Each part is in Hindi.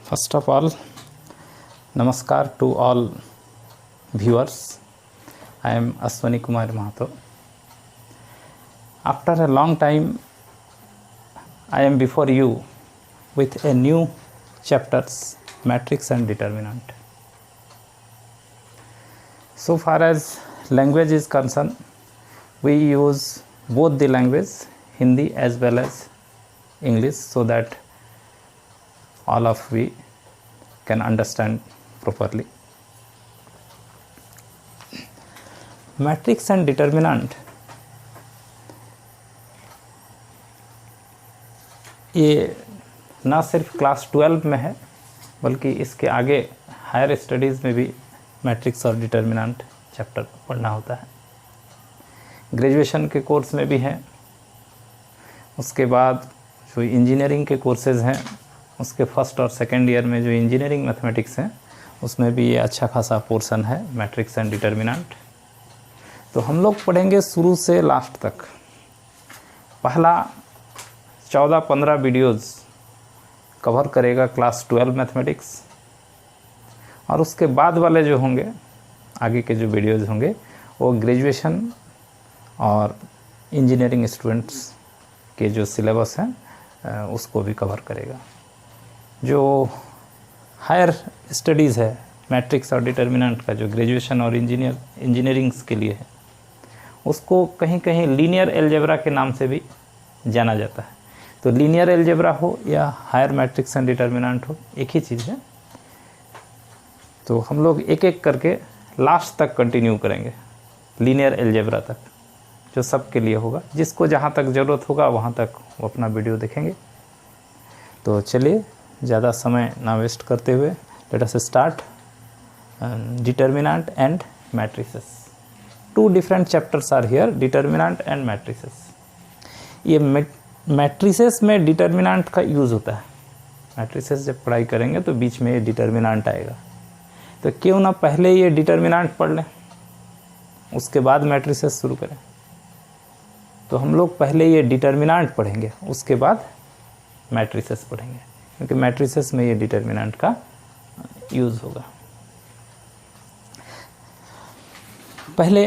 First of all, Namaskar to all viewers. I am Aswani Kumar Mahato. After a long time, I am before you with a new chapters, matrix and determinant. So far as language is concerned, we use both the language, Hindi as well as English, so that all of we can understand properly. Matrix and determinant, ये ना सिर्फ क्लास 12 में है बल्कि इसके आगे हायर स्टडीज़ में भी मैट्रिक्स और डिटर्मिनेंट चैप्टर पढ़ना होता है। ग्रेजुएशन के कोर्स में भी है, उसके बाद जो इंजीनियरिंग के कोर्सेज़ हैं उसके फर्स्ट और सेकेंड ईयर में जो इंजीनियरिंग मैथमेटिक्स है उसमें भी ये अच्छा खासा पोर्शन है मैट्रिक्स एंड डिटर्मिनेंट। तो हम लोग पढ़ेंगे शुरू से लास्ट तक। पहला 14-15 वीडियोज़ कवर करेगा क्लास 12 मैथमेटिक्स, और उसके बाद वाले जो होंगे आगे के जो वीडियोज़ होंगे वो ग्रेजुएशन और इंजीनियरिंग स्टूडेंट्स के जो सिलेबस हैं उसको भी कवर करेगा। जो हायर स्टडीज़ है मैट्रिक्स और डिटर्मिनेंट का, जो ग्रेजुएशन और इंजीनियरिंग्स के लिए है, उसको कहीं कहीं लीनियर अलजेब्रा के नाम से भी जाना जाता है। तो लीनियर अलजेब्रा हो या हायर मैट्रिक्स एंड डिटर्मिनेंट हो, एक ही चीज़ है। तो हम लोग एक एक करके लास्ट तक कंटिन्यू करेंगे, लीनियर अलजेब्रा तक, जो सबके लिए होगा। जिसको जहाँ तक ज़रूरत होगा वहाँ तक वो अपना वीडियो देखेंगे। तो चलिए ज़्यादा समय ना वेस्ट करते हुए let us start determinant and matrices. Two different chapters are here, determinant and matrices. ये मैट्रिसेस में डिटर्मिनेंट का यूज़ होता है। मैट्रिसेस जब पढ़ाई करेंगे तो बीच में ये डिटर्मिनेंट आएगा, तो क्यों ना पहले ये डिटर्मिनेंट पढ़ लें उसके बाद मैट्रिसेस शुरू करें। तो हम लोग पहले ये डिटर्मिनेंट पढ़ेंगे, उसके बाद मैट्रिसेस पढ़ेंगे, क्योंकि मैट्रिसेस में ये डिटर्मिनेंट का यूज़ होगा। पहले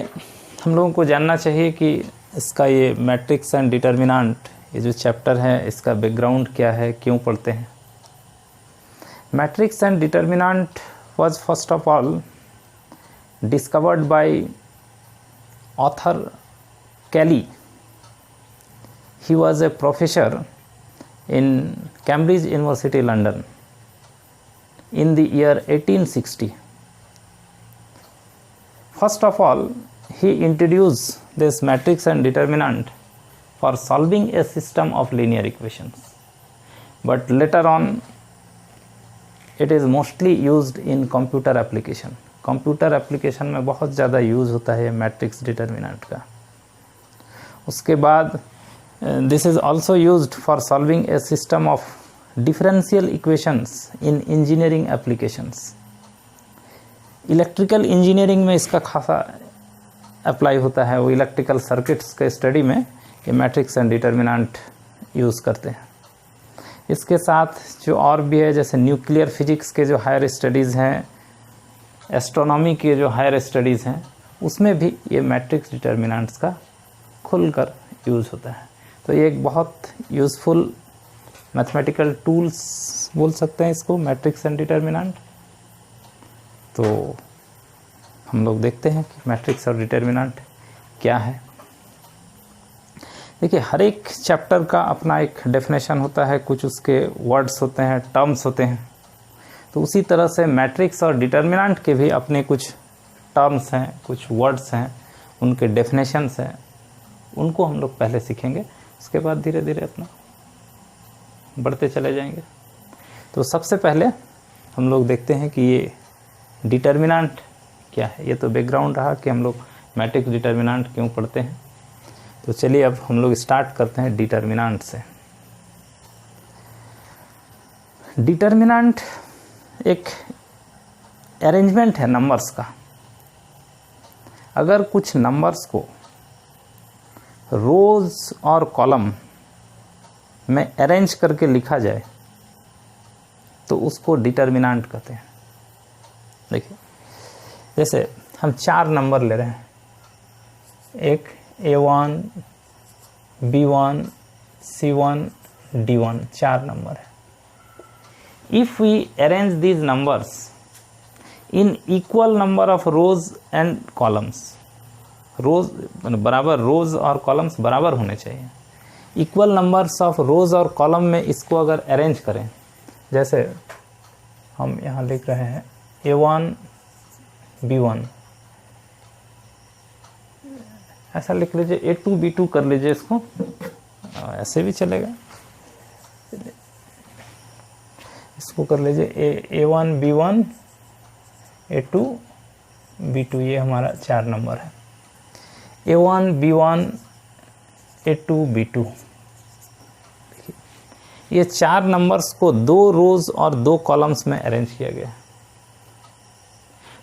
हम लोगों को जानना चाहिए कि इसका ये मैट्रिक्स एंड डिटर्मिनेंट, ये जो चैप्टर है इसका बैकग्राउंड क्या है, क्यों पढ़ते हैं। Matrix and determinant was first of all discovered by author Cayley. He was a professor in Cambridge University, London, in the year 1860. First of all, he introduced this matrix and determinant for solving a system of linear equations, but later on it is mostly used in computer application. Computer application में बहुत ज़्यादा यूज़ होता है मैट्रिक्स डिटर्मिनेंट का। उसके बाद this is also used for solving A system of differential equations in engineering applications. Electrical engineering में इसका खासा अप्लाई होता है। वो इलेक्ट्रिकल सर्किट्स के स्टडी में ये मैट्रिक्स एंड डिटर्मिनेंट यूज़ करते हैं। इसके साथ जो और भी है, जैसे न्यूक्लियर फिजिक्स के जो हायर स्टडीज़ हैं, एस्ट्रोनॉमी के जो हायर स्टडीज़ हैं, उसमें भी ये मैट्रिक्स डिटर्मिनेंट्स का खुलकर यूज़ होता है। तो ये एक बहुत यूज़फुल मैथमेटिकल टूल्स बोल सकते हैं इसको, मैट्रिक्स एंड डिटर्मिनेंट। तो हम लोग देखते हैं कि मैट्रिक्स और डिटर्मिनेंट क्या है। देखिए, हर एक चैप्टर का अपना एक डेफिनेशन होता है, कुछ उसके वर्ड्स होते हैं, टर्म्स होते हैं। तो उसी तरह से मैट्रिक्स और डिटर्मिनेंट के भी अपने कुछ टर्म्स हैं, कुछ वर्ड्स हैं, उनके डेफिनेशंस हैं। उनको हम लोग पहले सीखेंगे, उसके बाद धीरे धीरे अपना बढ़ते चले जाएंगे। तो सबसे पहले हम लोग देखते हैं कि ये डिटर्मिनेंट क्या है। ये तो बैकग्राउंड रहा कि हम लोग मैट्रिक्स डिटर्मिनेंट क्यों पढ़ते हैं। तो चलिए अब हम लोग स्टार्ट करते हैं डिटर्मिनेंट से। डिटर्मिनेंट एक अरेंजमेंट है नंबर्स का। अगर कुछ नंबर्स को रोज और कॉलम में अरेंज करके लिखा जाए तो उसको डिटर्मिनेंट कहते हैं। देखिए जैसे हम 4 नंबर ले रहे हैं, एक A1, B1, C1, D1, 4 number है। If we arrange these numbers in equal number of rows and columns, rows बराबर, रोज और कॉलम्स बराबर होने चाहिए, इक्वल नंबर्स ऑफ रोज और कॉलम में इसको अगर अरेंज करें, जैसे हम यहाँ लिख रहे हैं A1 B1, ऐसा लिख लीजिए, A2 B2 कर लीजिए इसको, ऐसे भी चलेगा, इसको कर लीजिए A1 B1 A2 B2, ये हमारा 4 नंबर है। A1 B1 A2 B2, ये 4 नंबर्स को 2 रोज और 2 कॉलम्स में अरेंज किया गया।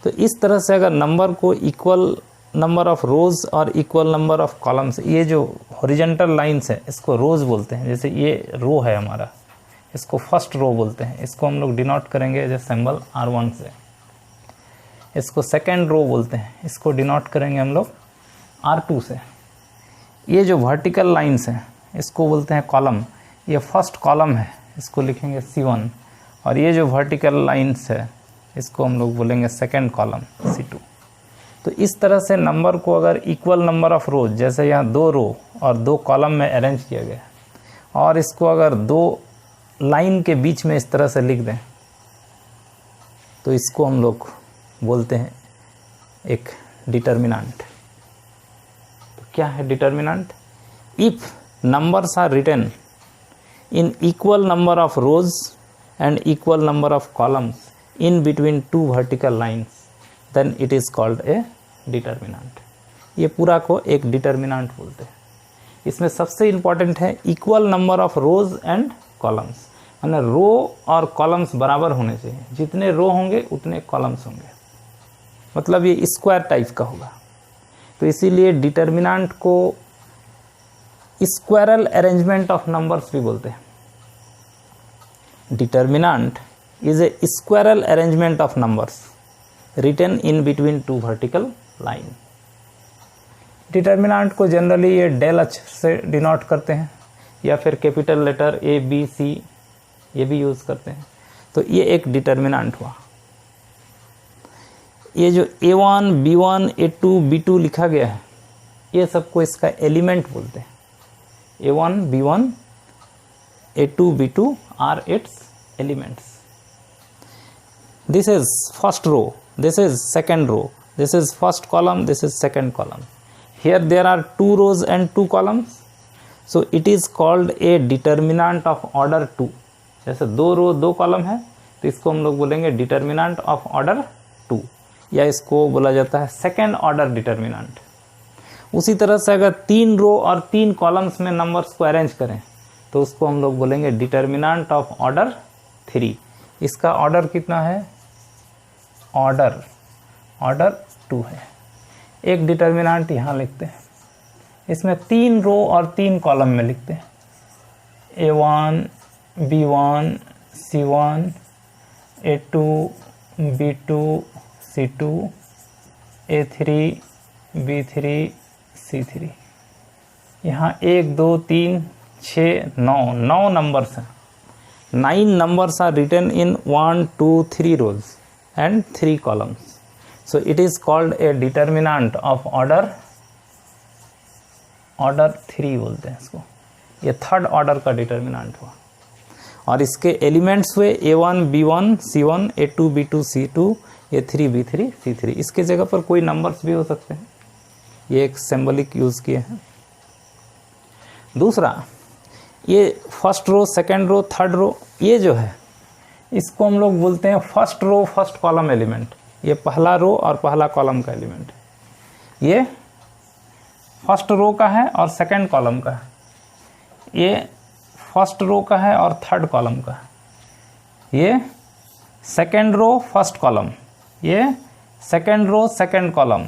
तो इस तरह से अगर नंबर को इक्वल नंबर ऑफ रोज और इक्वल नंबर ऑफ कॉलम्स, ये जो हॉरिजॉन्टल लाइंस है इसको रोज बोलते हैं। जैसे ये रो है हमारा, इसको फर्स्ट रो बोलते हैं, इसको हम लोग डिनोट करेंगे जैसे सिंबल R1 से। इसको सेकेंड रो बोलते हैं, इसको डिनोट करेंगे हम लोग R2 से। ये जो वर्टिकल लाइंस हैं इसको बोलते हैं कॉलम, ये फर्स्ट कॉलम है, इसको लिखेंगे C1, और ये जो वर्टिकल लाइंस है इसको हम लोग बोलेंगे सेकेंड कॉलम C2। तो इस तरह से नंबर को अगर इक्वल नंबर ऑफ रोज, जैसे यहाँ 2 रो और 2 कॉलम में अरेंज किया गया, और इसको अगर 2 लाइन के बीच में इस तरह से लिख दें, तो इसको हम लोग बोलते हैं एक डिटर्मिनेंट। तो क्या है determinant? If numbers are written in equal number of rows and equal number of columns in between 2 vertical lines, then it is called a determinant। ये पूरा को एक डिटर्मिनेंट बोलते हैं। इसमें सबसे इम्पॉर्टेंट है equal number of rows and columns, यानी रो और कॉलम्स बराबर होने चाहिए, जितने रो होंगे उतने कॉलम्स होंगे, मतलब ये स्क्वायर टाइप का होगा। तो इसीलिए डिटर्मिनेंट को स्क्वायरल अरेंजमेंट ऑफ नंबर्स भी बोलते हैं। Determinant is a square arrangement of numbers written in between 2 vertical line. Determinant को जनरली ये डेल H से डिनोट करते हैं, या फिर capital letter A B C ये भी यूज़ करते हैं। तो ये एक डिटर्मिनेंट हुआ। ये जो A1 B1 A2 B2 लिखा गया है, ये सबको इसका एलिमेंट बोलते हैं। A1 B1 A2 B2 are its elements. This is first row, this is second row, this is first column, this is second column. Here there are 2 rows and 2 columns, so it is called a determinant of order 2। जैसे 2 रो 2 कॉलम है तो इसको हम लोग बोलेंगे डिटर्मिनेंट ऑफ ऑर्डर 2, या इसको बोला जाता है सेकेंड ऑर्डर डिटर्मिनेंट। उसी तरह से अगर 3 रो और 3 कॉलम्स में नंबर्स को अरेंज करें तो उसको हम लोग बोलेंगे डिटर्मिनेंट ऑफ ऑर्डर 3। इसका ऑर्डर कितना है? ऑर्डर 2 है। एक डिटर्मिनेंट यहाँ लिखते हैं, इसमें 3 रो और 3 कॉलम में लिखते हैं A1 B1 C1 A2 B2 C2 A3 B3 C3। यहाँ 1 2 3 6 9 नंबर्स हैं। 9 numbers are written in 1 2 3 rows and 3 columns, so it is called a determinant of order 3 बोलते हैं इसको। ये थर्ड ऑर्डर का डिटर्मिनेंट हुआ, और इसके एलिमेंट्स हुए A1 B1 C1 A2 B2 C2 A3 B3 C3। इसके जगह पर कोई नंबर्स भी हो सकते हैं, ये एक सिंबलिक यूज़ किए हैं। दूसरा, ये first row second row third row, ये जो है इसको हम लोग बोलते हैं first row first column element. ये पहला रो और पहला कॉलम का एलिमेंट, ये फर्स्ट रो का है और सेकेंड कॉलम का है, ये फर्स्ट रो का है और थर्ड कॉलम का है, ये सेकेंड रो फर्स्ट कॉलम, ये second row second column,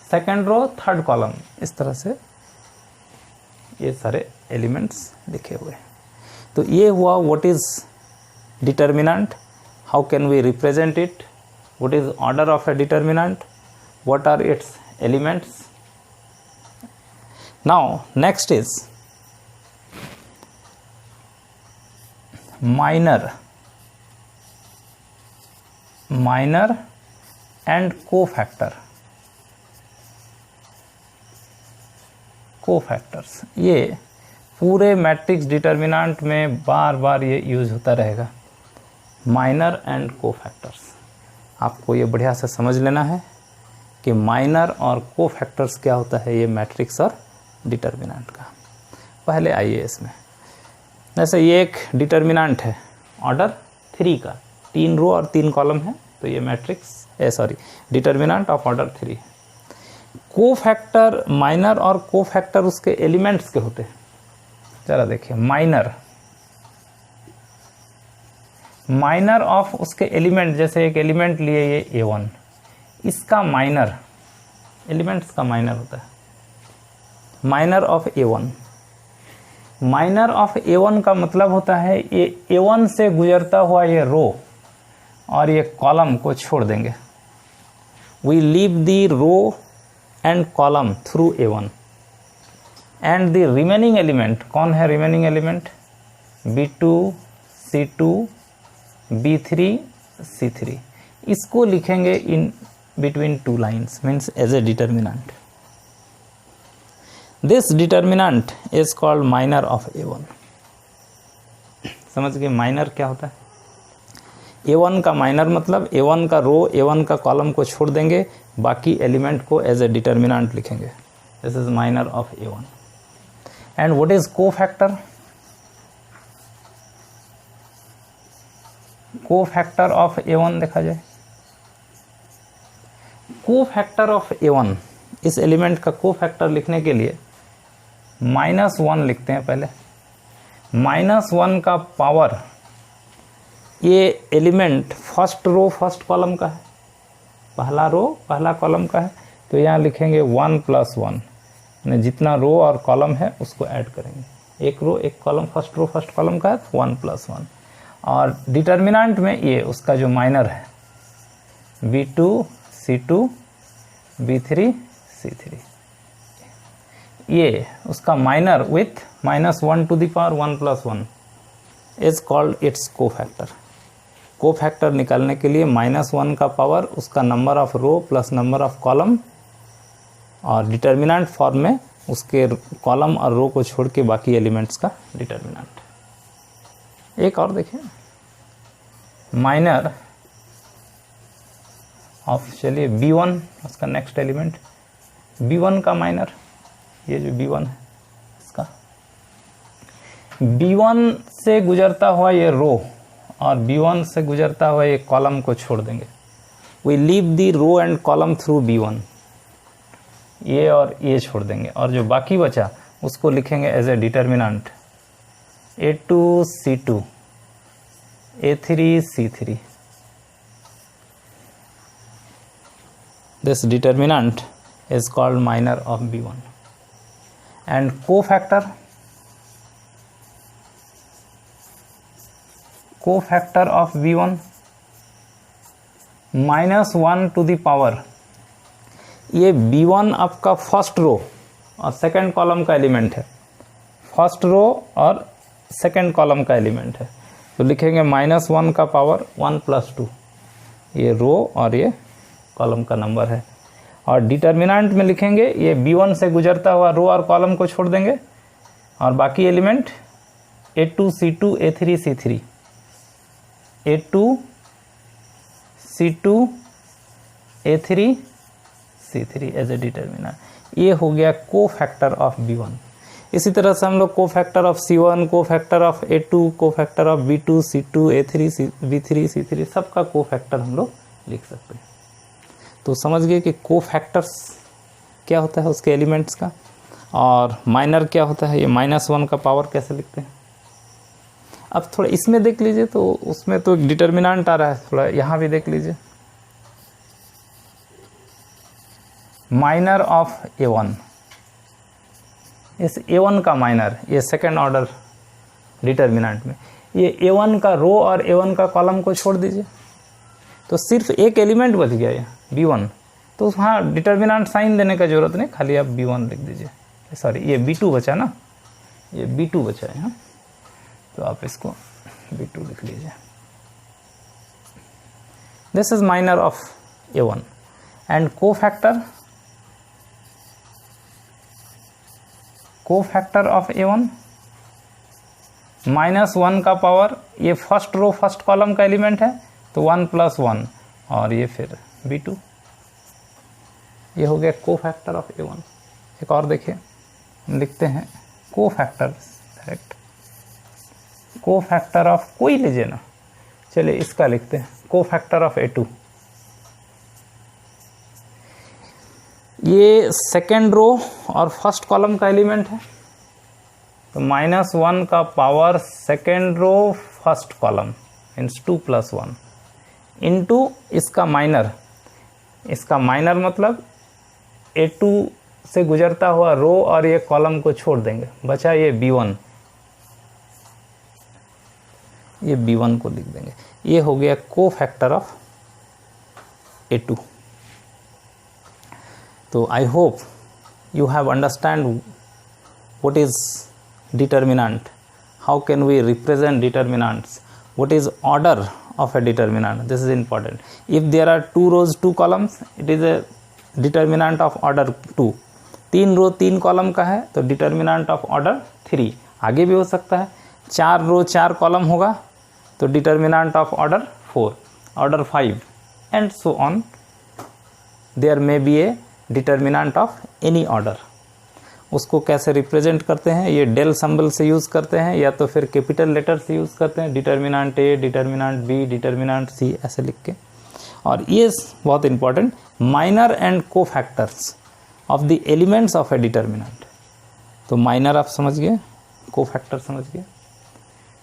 second row third column. इस तरह से ये सारे एलिमेंट्स लिखे हुए हैं। तो ये हुआ what is determinant, how can we represent it, what is order of a determinant, what are its elements. Now next is minor and cofactors. ये पूरे मैट्रिक्स डिटर्मिनेंट में बार बार ये यूज होता रहेगा, माइनर एंड कोफैक्टर्स। आपको ये बढ़िया से समझ लेना है कि माइनर और कोफैक्टर्स क्या होता है ये मैट्रिक्स और डिटर्मिनेंट का। पहले आइए इसमें, जैसे ये एक डिटर्मिनेंट है ऑर्डर 3 का, 3 रो और 3 कॉलम है, तो ये matrix determinant of order 3। Cofactor, minor और कोफैक्टर उसके एलिमेंट्स के होते हैं। जरा देखिए, माइनर ऑफ उसके एलिमेंट, जैसे एक एलिमेंट लिए ये A1, इसका माइनर, एलिमेंट्स का माइनर होता है minor of A1। Minor of A1 का मतलब होता है ये A1 से गुजरता हुआ ये रो और ये कॉलम को छोड़ देंगे। We leave the row and column through A1 and the remaining element, कौन है remaining element, B2, C2, B3, C3, इसको लिखेंगे in between 2 lines, means as a determinant. This determinant is called minor of A1। समझ गए माइनर क्या होता है? A1 का माइनर मतलब A1 का रो, A1 का कॉलम को छोड़ देंगे, बाकी एलिमेंट को एज ए डिटर्मिनेंट लिखेंगे। This is minor of A1। And what is cofactor? Cofactor of A1 देखा जाए, कोफैक्टर ऑफ A1, इस एलिमेंट का कोफैक्टर लिखने के लिए -1 लिखते हैं पहले। -1 का पावर, ये element first row first column का है, पहला रो पहला कॉलम का है, तो यहाँ लिखेंगे 1 + 1, यानी जितना रो और कॉलम है उसको ऐड करेंगे। एक रो एक column, first row first column का है, 1 + 1। और डिटर्मिनेंट में ये उसका जो माइनर है B2, C2, B3, C3, ये उसका minor with -1 to the power 1 + 1 is called its cofactor. Cofactor निकालने के लिए -1 का पावर उसका number of row plus number of column, और डिटर्मिनेंट फॉर्म में उसके कॉलम और रो को छोड़ के बाकी एलिमेंट्स का डिटर्मिनेंट। एक और देखिए, माइनर ऑफ, चलिए B1 उसका नेक्स्ट एलिमेंट, B1 का माइनर, ये जो B1 है इसका, B1 से गुजरता हुआ ये रो और B1 से गुजरता हुआ ये कॉलम को छोड़ देंगे। We leave the row and column through B1, ये और ये छोड़ देंगे, और जो बाकी बचा उसको लिखेंगे as a determinant A2, C2, A3, C3। This determinant is called minor of B1. And cofactor of B1, -1 to the power, ये B1 आपका फर्स्ट रो और सेकंड कॉलम का एलिमेंट है, फर्स्ट रो और सेकंड कॉलम का एलिमेंट है, तो लिखेंगे -1 का पावर 1 + 2, ये रो और ये कॉलम का नंबर है। और डिटर्मिनेंट में लिखेंगे ये B1 से गुजरता हुआ रो और कॉलम को छोड़ देंगे, और बाकी element A2, C2, A3, C3, A2, C2, A3, C3 as a determinant. ये हो गया कोफैक्टर ऑफ B1। इसी तरह से हम लोग cofactor of C1, cofactor of A2, cofactor of B2, C2, A3, B3, C3, सबका कोफैक्टर हम लोग लिख सकते हैं। तो समझ गए कि कोफैक्टर्स क्या होता है उसके एलिमेंट्स का, और माइनर क्या होता है, ये -1 का पावर कैसे लिखते हैं। अब थोड़ा इसमें देख लीजिए, तो उसमें तो एक डिटर्मिनेंट आ रहा है, थोड़ा यहाँ भी देख लीजिए। माइनर ऑफ A1, इस A1 का माइनर, ये सेकेंड ऑर्डर डिटर्मिनेंट में, ये A1 का रो और A1 का कॉलम को छोड़ दीजिए, तो सिर्फ एक एलिमेंट बच गया ये B1। तो हाँ, डिटर्मिनेंट साइन देने का ज़रूरत नहीं, खाली आप B1 लिख दीजिए। सॉरी, ये B2 बचा ना, ये B2 बचा है यहाँ, तो आप इसको B2 लिख लीजिए। This is minor of A1 and cofactor of A1 -1 का पावर, ये फर्स्ट रो फर्स्ट कॉलम का एलिमेंट है, तो 1 + 1 और ये फिर B2, ये हो गया कोफैक्टर ऑफ A1। एक और देखिए, लिखते हैं कोफैक्टर, डायरेक्ट कोफैक्टर ऑफ कोई लीजिए ना, चलिए इसका लिखते हैं कोफैक्टर ऑफ A2। ये सेकेंड रो और फर्स्ट कॉलम का एलिमेंट है, तो -1 का power second row first column means 2 + 1 into इसका माइनर मतलब A2 से गुजरता हुआ रो और ये कॉलम को छोड़ देंगे, बचा ये B1, ये B1 को लिख देंगे। ये हो गया कोफैक्टर ऑफ A2। तो I hope you have understand what is determinant, how can we represent determinants, what is order of a determinant, this is important. If there are 2 rows 2 columns, it is a determinant of order 2। 3 row 3 column का है तो डिटर्मिनेंट ऑफ ऑर्डर 3। आगे भी हो सकता है 4 रो 4 कॉलम होगा तो determinant of order 4, order 5 and so on. There may be a determinant of any order. उसको कैसे रिप्रेजेंट करते हैं, ये डेल सिंबल से यूज़ करते हैं या तो फिर कैपिटल लेटर से यूज़ करते हैं, डिटर्मिनेंट ए, डिटर्मिनेंट बी, डिटर्मिनेंट सी ऐसे लिख के। और ये बहुत important, minor and cofactors of the elements of A determinant. तो माइनर आप समझ गए, कोफैक्टर समझ गए,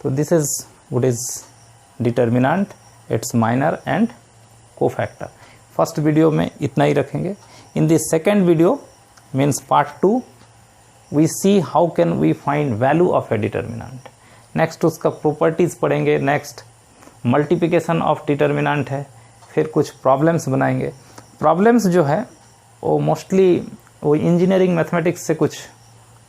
तो this is what is determinant, it's minor and cofactor. First video में इतना ही रखेंगे। In the second video means part 2 we see how can we find value of a determinant। Next उसका प्रॉपर्टीज़ पढ़ेंगे, नेक्स्ट मल्टीप्लिकेशन ऑफ डिटर्मिनेंट है, फिर कुछ प्रॉब्लम्स बनाएंगे। प्रॉब्लम्स जो है वो मोस्टली वो इंजीनियरिंग मैथमेटिक्स से कुछ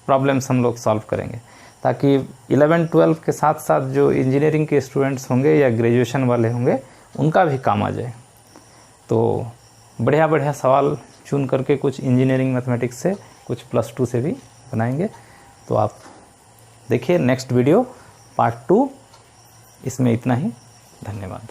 प्रॉब्लम्स हम लोग सॉल्व करेंगे, ताकि 11-12 के साथ साथ जो इंजीनियरिंग के स्टूडेंट्स होंगे या ग्रेजुएशन वाले होंगे उनका भी काम आ जाए। तो बढ़िया बढ़िया सवाल चुन करके कुछ इंजीनियरिंग मैथमेटिक्स से, कुछ +2 से भी बनाएंगे। तो आप देखिए नेक्स्ट वीडियो पार्ट 2, इसमें इतना ही। धन्यवाद।